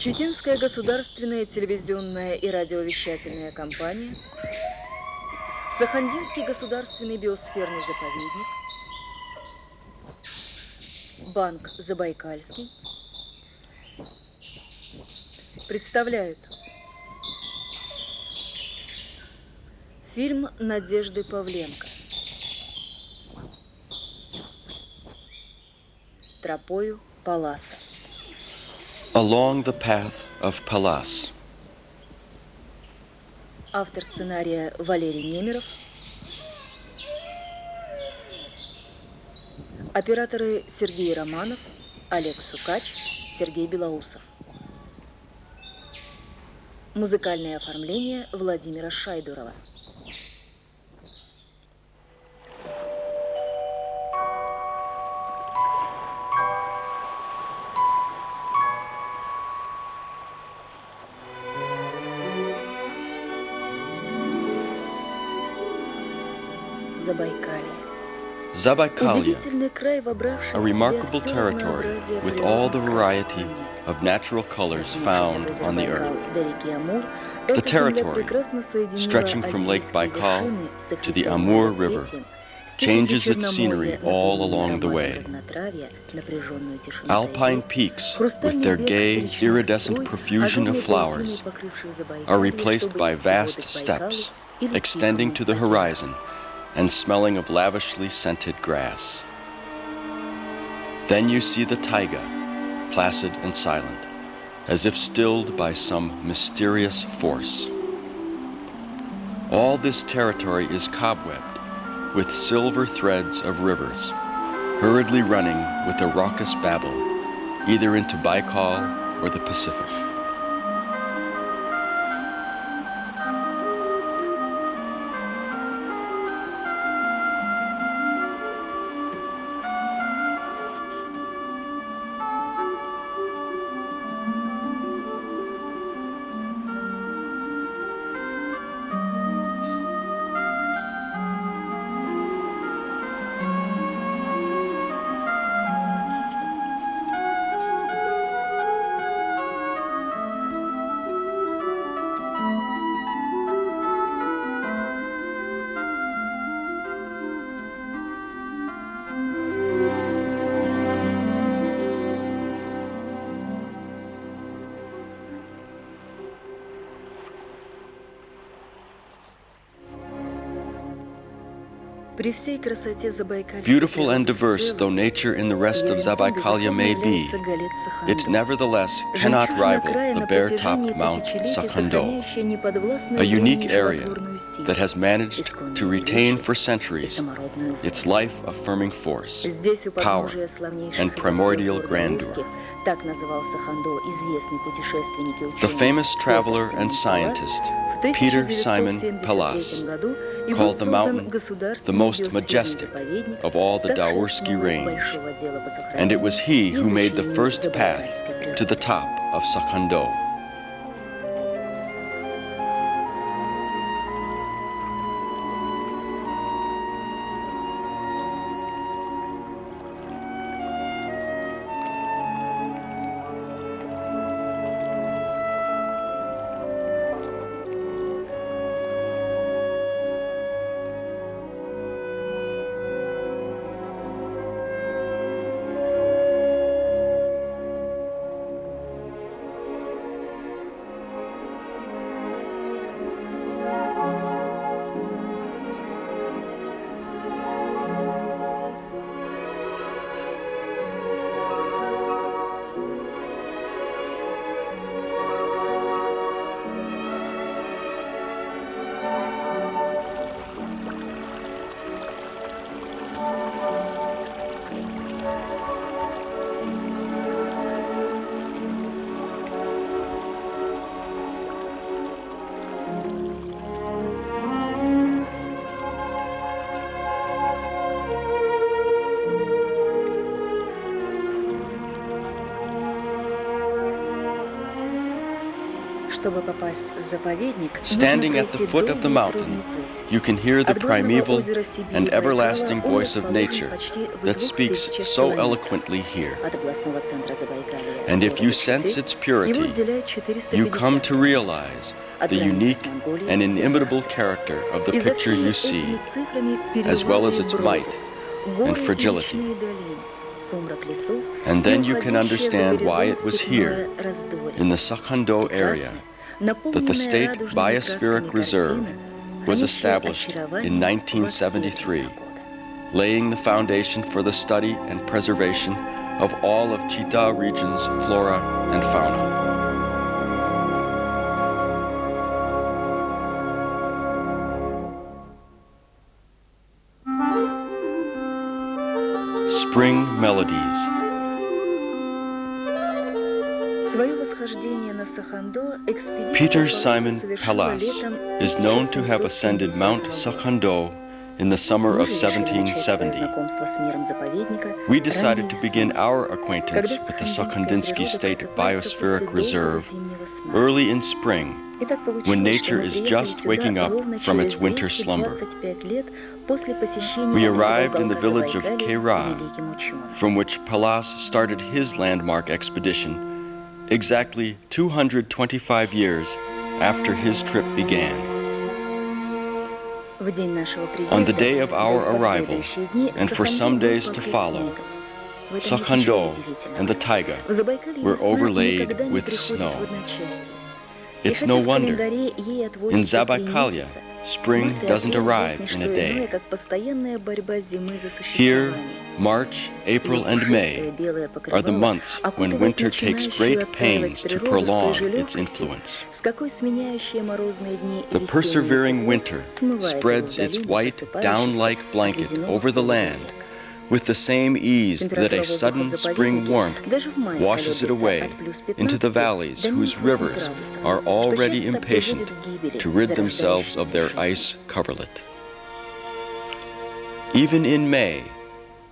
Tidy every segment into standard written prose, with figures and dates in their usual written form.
Читинская государственная телевизионная и радиовещательная компания, Сахандинский государственный биосферный заповедник, Банк Забайкальский представляют фильм Надежды Павленко «Тропою Палласа». Along the Path of Pallas. Автор сценария Валерий Немеров. Операторы Сергей Романов, Олег Сукач, Сергей Белоусов. Музыкальное оформление Владимира Шайдурова. Zabaikalia, a remarkable territory with all the variety of natural colors found on the earth. The territory, stretching from Lake Baikal to the Amur River, changes its scenery all along the way. Alpine peaks, with their gay, iridescent profusion of flowers, are replaced by vast steppes, extending to the horizon and smelling of lavishly scented grass. Then you see the taiga, placid and silent, as if stilled by some mysterious force. All this territory is cobwebbed with silver threads of rivers, hurriedly running with a raucous babble, either into Baikal or the Pacific. Beautiful and diverse though nature in the rest of Zabaikalia may be, it nevertheless cannot rival the bare-topped Mount Sakhando, a unique area that has managed to retain for centuries its life-affirming force, power, and primordial grandeur. The famous traveler and scientist Peter Simon Pallas called the mountain the most majestic of all the Daursky range, and it was he who made the first path to the top of Sakhando. Standing at the foot of the mountain, you can hear the primeval and everlasting voice of nature that speaks so eloquently here. And if you sense its purity, you come to realize the unique and inimitable character of the picture you see, as well as its might and fragility. And then you can understand why it was here, in the Sakhando area, that the State Biospheric Reserve was established in 1973, laying the foundation for the study and preservation of all of Chita region's flora and fauna. Spring Melodies. Peter Simon Pallasa is known to have ascended Mount Sakhando in the summer of 1770. We decided to begin our acquaintance with the Sakhandinsky State Biospheric Reserve early in spring, when nature is just waking up from its winter slumber. We arrived in the village of Kera, from which Pallasa started his landmark expedition exactly 225 years after his trip began. On the day of our arrival, and for some days to follow, Sakhando and the taiga were overlaid with snow. It's no wonder. In Zabaykalya, spring doesn't arrive in a day. Here, March, April, and May are the months when winter takes great pains to prolong its influence. The persevering winter spreads its white, down-like blanket over the land with the same ease that a sudden spring warmth washes it away into the valleys whose rivers are already impatient to rid themselves of their ice coverlet. Even in May,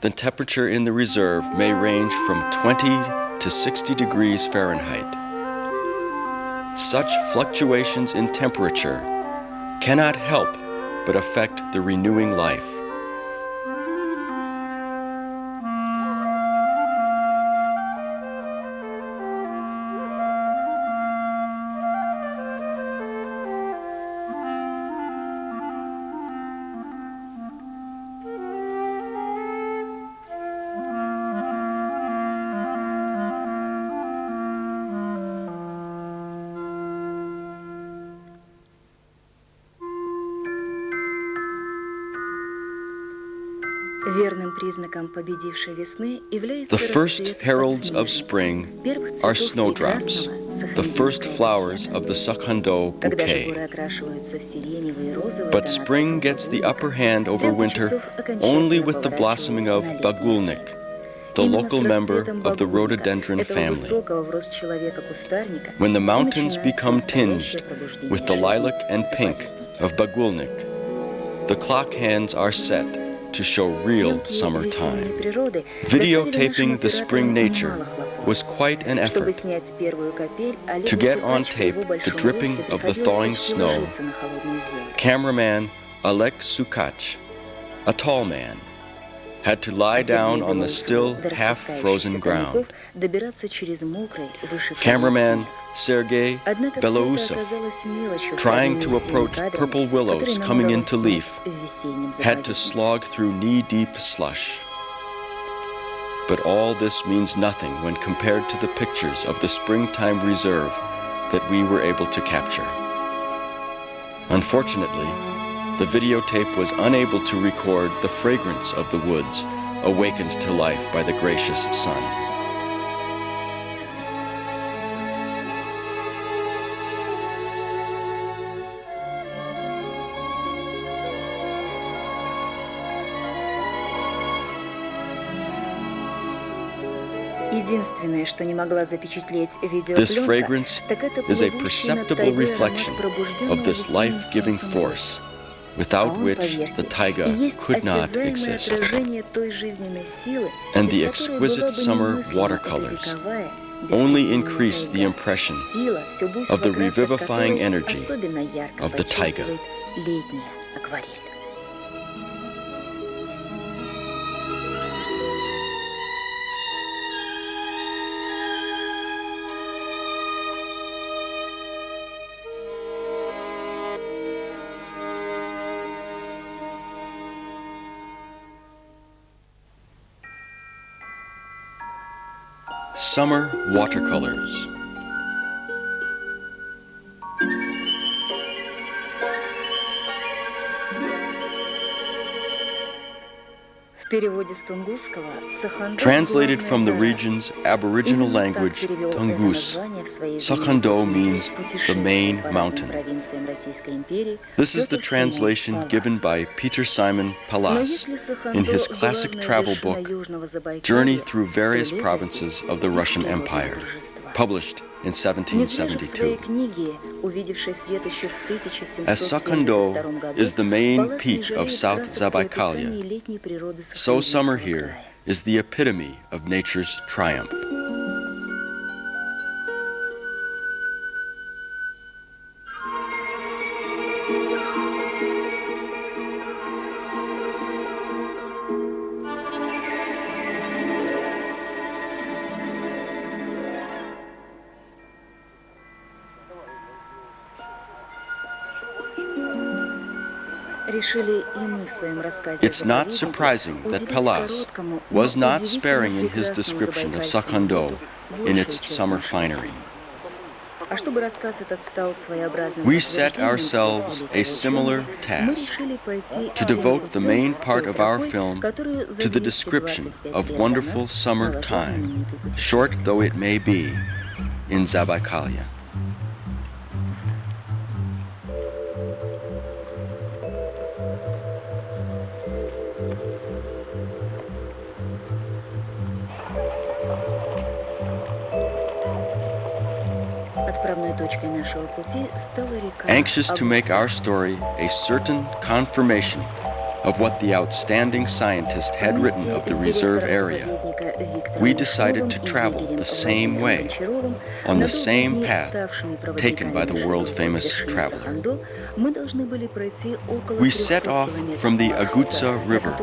the temperature in the reserve may range from 20 to 60 degrees Fahrenheit. Such fluctuations in temperature cannot help but affect the renewing life. The first heralds of spring are snowdrops, the first flowers of the Sakhando bouquet. But spring gets the upper hand over winter only with the blossoming of bagulnik, the local member of the rhododendron family. When the mountains become tinged with the lilac and pink of bagulnik, the clock hands are set to show real summertime. Videotaping the spring nature was quite an effort. To get on tape the dripping of the thawing snow, cameraman Alek Sukach, a tall man, had to lie down on the still half-frozen ground. Cameraman Sergei Belousov, trying to approach purple willows coming into leaf, had to slog through knee-deep slush. But all this means nothing when compared to the pictures of the springtime reserve that we were able to capture. Unfortunately, the videotape was unable to record the fragrance of the woods awakened to life by the gracious sun. This fragrance is a perceptible reflection of this life-giving force, without which the taiga could not exist. And the exquisite summer watercolors, only increase the impression of the revivifying energy of the taiga. Summer watercolors. Translated from the region's Aboriginal language, Tungus, Sakhando means the main mountain. This is the translation given by Peter Simon Pallas in his classic travel book, Journey Through Various Provinces of the Russian Empire, published in 1772. As Sakhando is the main peak of South Zabaikalia, so summer here is the epitome of nature's triumph. It's not surprising that Pallas was not sparing in his description of Sakhando in its summer finery. We set ourselves a similar task, to devote the main part of our film to the description of wonderful summer time, short though it may be, in Zabaikalia. Anxious to make our story a certain confirmation of what the outstanding scientist had written of the reserve area, we decided to travel the same way, on the same path taken by the world-famous traveler. We set off from the Agutsa River,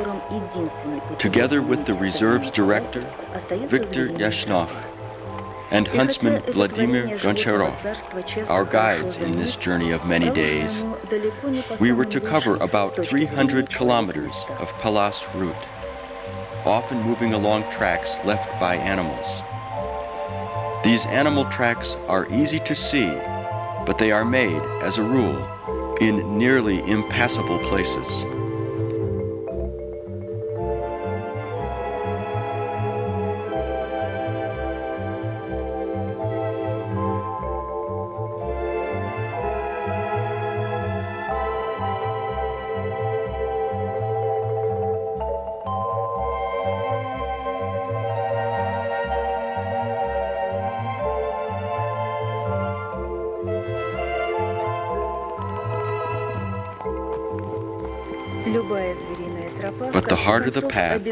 together with the reserve's director, Viktor Yashnov, and huntsman Vladimir Goncharov, our guides in this journey of many days. We were to cover about 300 kilometers of Pallas route, often moving along tracks left by animals. These animal tracks are easy to see, but they are made, as a rule, in nearly impassable places. But the harder the path,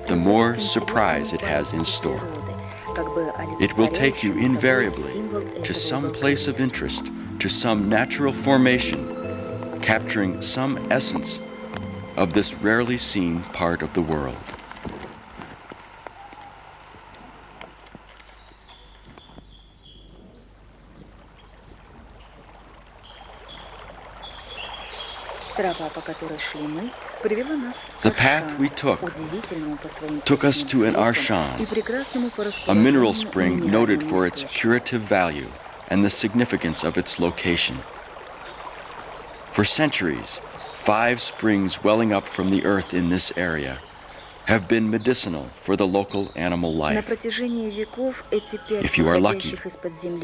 the more surprise it has in store. It will take you invariably to some place of interest, to some natural formation, capturing some essence of this rarely seen part of the world. The path we took us to an arshan, a mineral spring noted for its curative value and the significance of its location. For centuries, 5 springs welling up from the earth in this area have been medicinal for the local animal life. If you are lucky,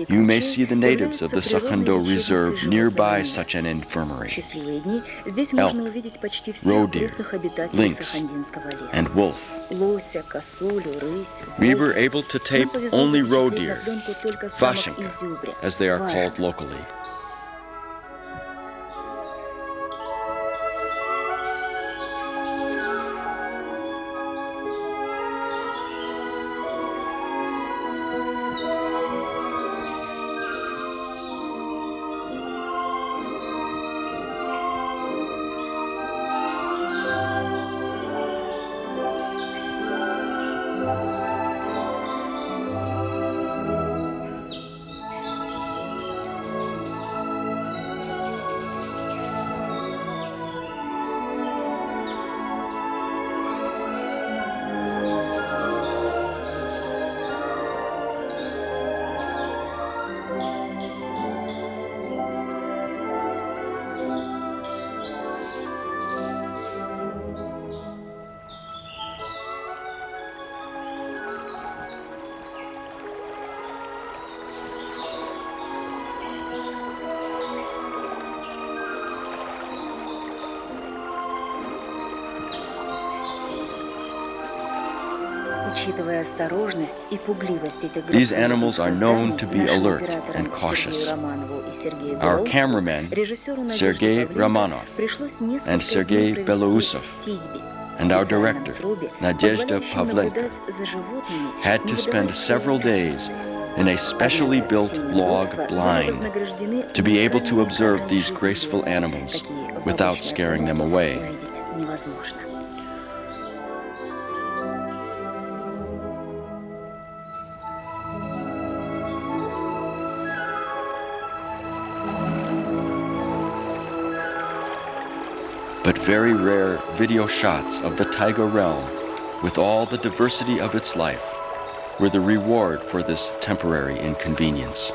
you may see the natives of the Sakhando Reserve nearby such an infirmary. Elk, roe deer, lynx, and wolf. We were able to tape only roe deer, vashenka, as they are called locally. Учитывая осторожность и пугливость этих These грациозных animals are known to be созданий, нашим alert операторам and cautious. Сергею Романову и Сергею Our Белоусову, cameramen, режиссеру Надежде Sergei Павленко, Romanov пришлось and несколько Sergei дней провести Belousov, в сидьбе, and our специальном director, срубе, Nadezhda позволяющем Pavlenko, наблюдать за животными, had не to spend выдавая several своего days присутствия. in a specially Однако built все log неудобства были blind вознаграждены to be able to уникальными observe кадрами these жизни graceful леса, animals какие в without обычной scaring them обстановке away. увидеть невозможно. But very rare video shots of the taiga realm, with all the diversity of its life, were the reward for this temporary inconvenience.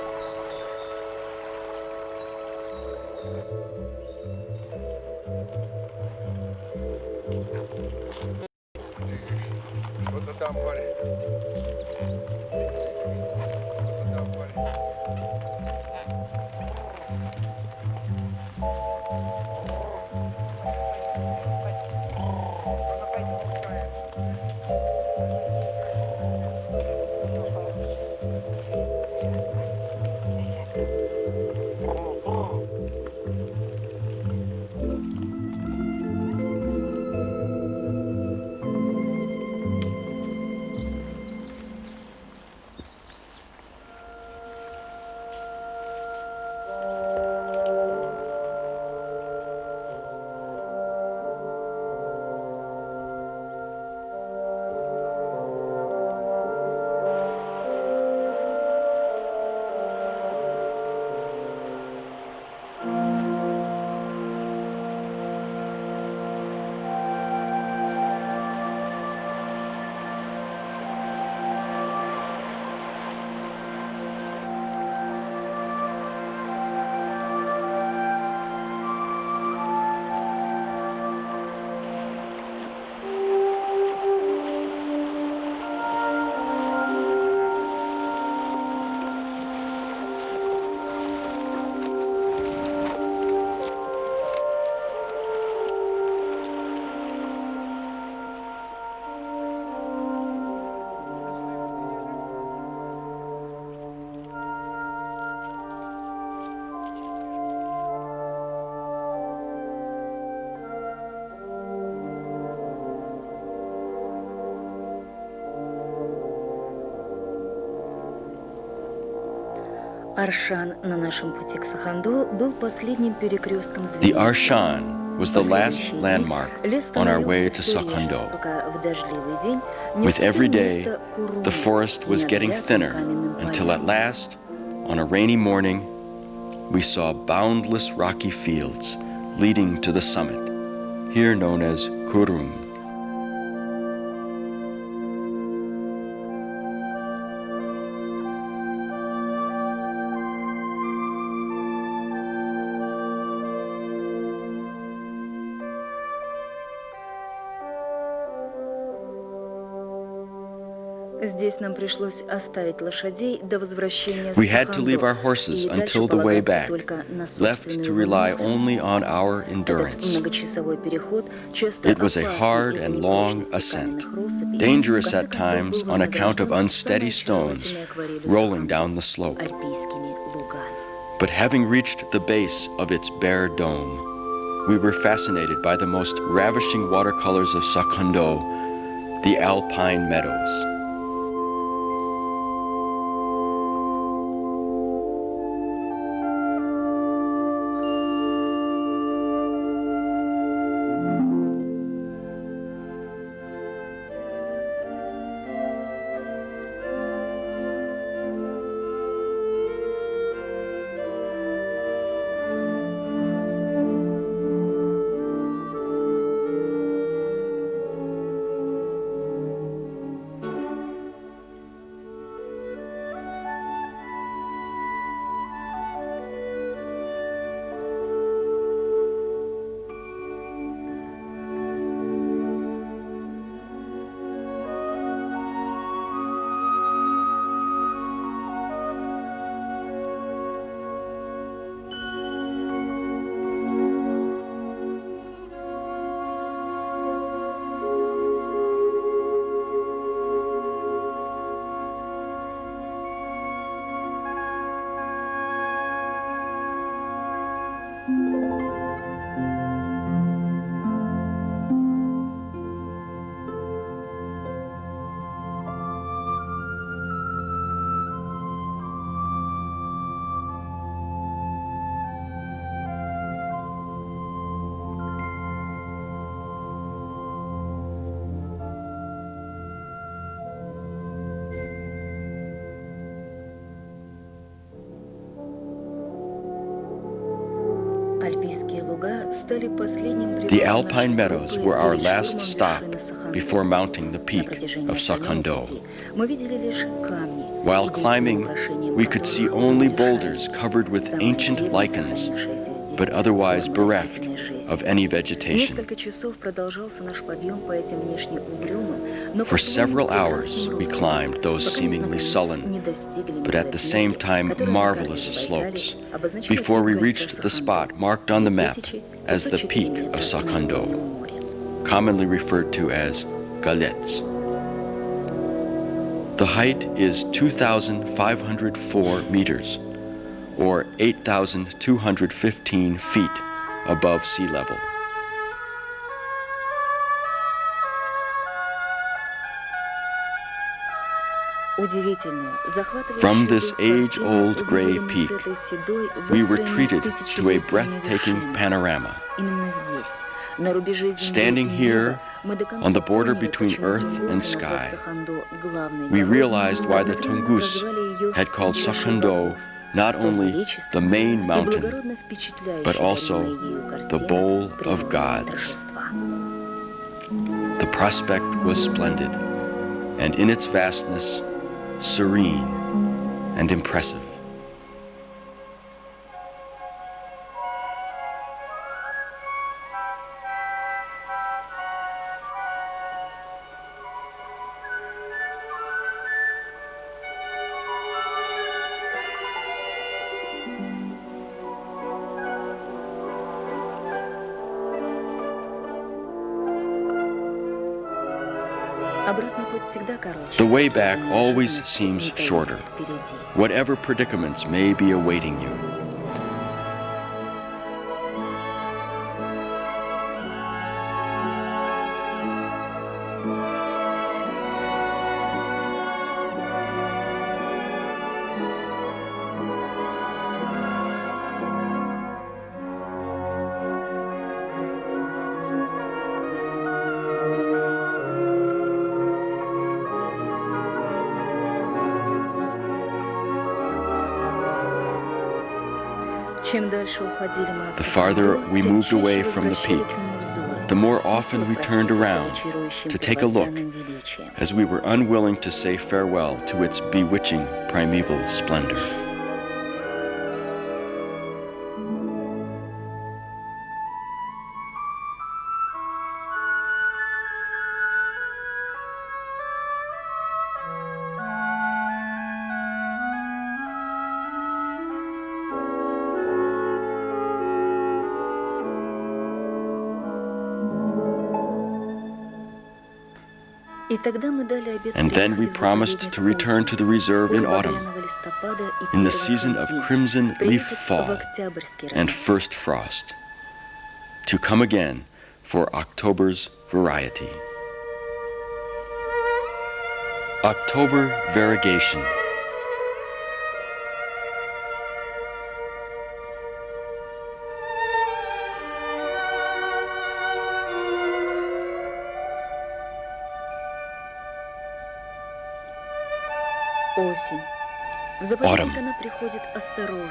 Аршан на нашем пути к Сахандо был последним перекрестком The зверей. Arshan was the last landmark on our way to Sakhando. With every day, the forest was getting thinner until at last, on a rainy morning, we saw boundless rocky fields leading to the summit, here known as Kurum. Здесь нам пришлось оставить лошадей до возвращения с We had to Сахандо leave our horses и дальше until the way полагаться back, только на left собственную to rely выносливость. only on our Этот endurance. многочасовой переход часто It was a опасный hard из-за and long непрочности ascent, каменных россыпей, dangerous в конце at times концов был on account of вознагражден unsteady самой stones очаровательной акварелью rolling Сахандо, down the slope. альпийскими лугами. But having reached the base of its bare dome, we were fascinated by the most ravishing watercolors of Sakhando, the alpine meadows. The alpine meadows were our last stop before mounting the peak of Sakando. While climbing, we could see only boulders covered with ancient lichens, but otherwise bereft of any vegetation. For several hours we climbed those seemingly sullen, but at the same time marvelous slopes, before we reached the spot marked on the map as the peak of Sakando, commonly referred to as Galets. The height is 2,504 meters, or 8,215 feet above sea level. From this age-old gray peak, we were treated to a breathtaking panorama. Standing here, on the border between earth and sky, we realized why the Tungus had called Sakando not only the main mountain, but also the bowl of gods. The prospect was splendid, and in its vastness, serene and impressive. The way back always seems shorter, whatever predicaments may be awaiting you. The farther we moved away from the peak, the more often we turned around to take a look, as we were unwilling to say farewell to its bewitching primeval splendor. And then we promised to return to the reserve in autumn, in the season of crimson leaf fall and first frost, to come again for October's variety. October variegation. Autumn.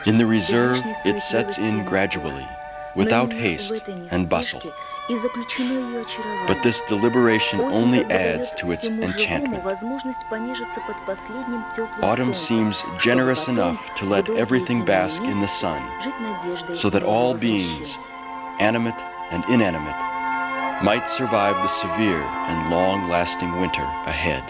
In the reserve, it sets in gradually, without haste and bustle. But this deliberation only adds to its enchantment. Autumn seems generous enough to let everything bask in the sun, so that all beings, animate and inanimate, might survive the severe and long-lasting winter ahead.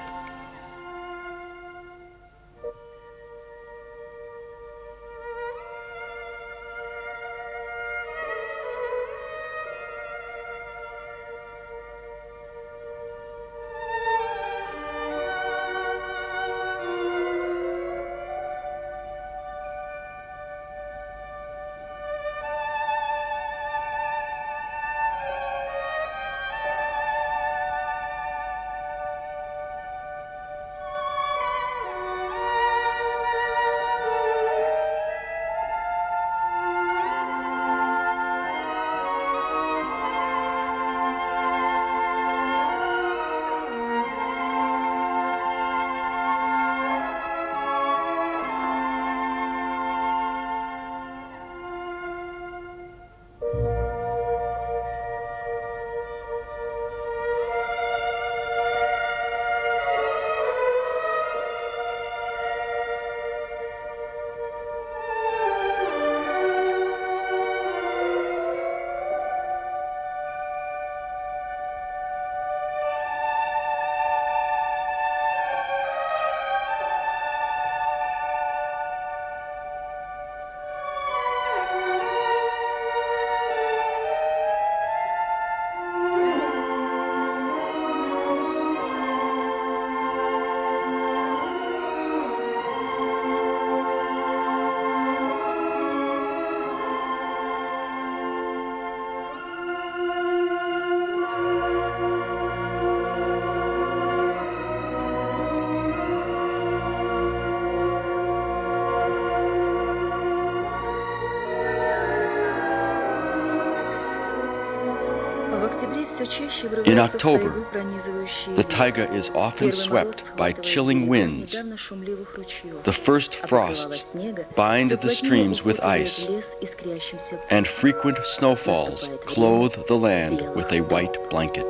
In October, the taiga is often swept by chilling winds. The first frosts bind the streams with ice, and frequent snowfalls clothe the land with a white blanket.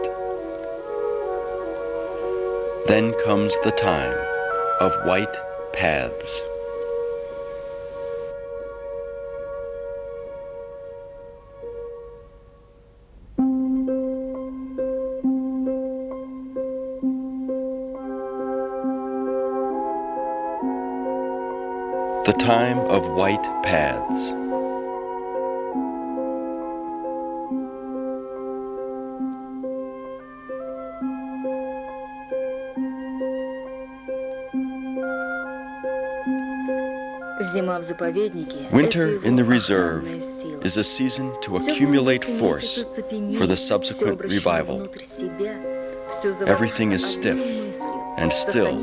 Then comes the time of white paths. The time of white paths. Winter in the reserve is a season to accumulate force for the subsequent revival. Everything is stiff and still,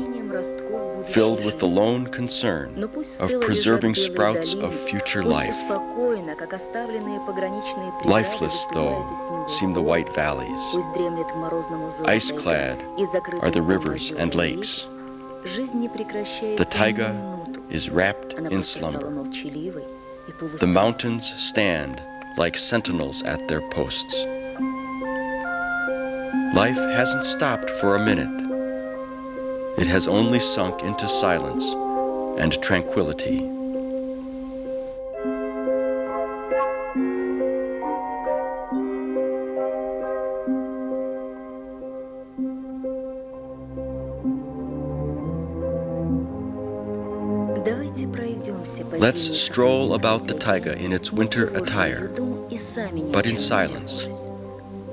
filled with the lone concern of preserving sprouts of future life. Lifeless, though, seem the white valleys. Ice-clad are the rivers and lakes. The taiga is wrapped in slumber. The mountains stand like sentinels at their posts. Life hasn't stopped for a minute. It has only sunk into silence and tranquility. Let's stroll about the taiga in its winter attire, but in silence,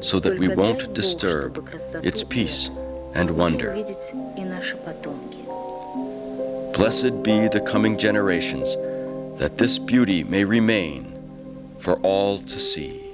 so that we won't disturb its peace and wonder. Blessed be the coming generations, that this beauty may remain for all to see.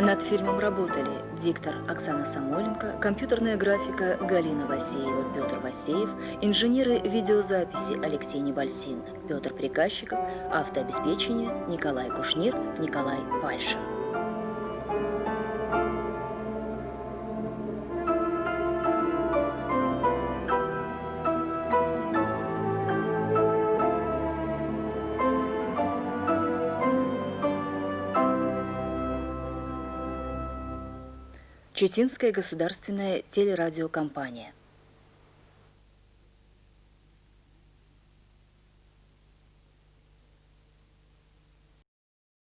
Над фильмом работали диктор Оксана Самойленко, компьютерная графика Галина Васеева, Петр Васеев, инженеры видеозаписи Алексей Небольсин, Петр Приказчиков, автообеспечение Николай Кушнир, Николай Пальшин. Читинская государственная телерадиокомпания.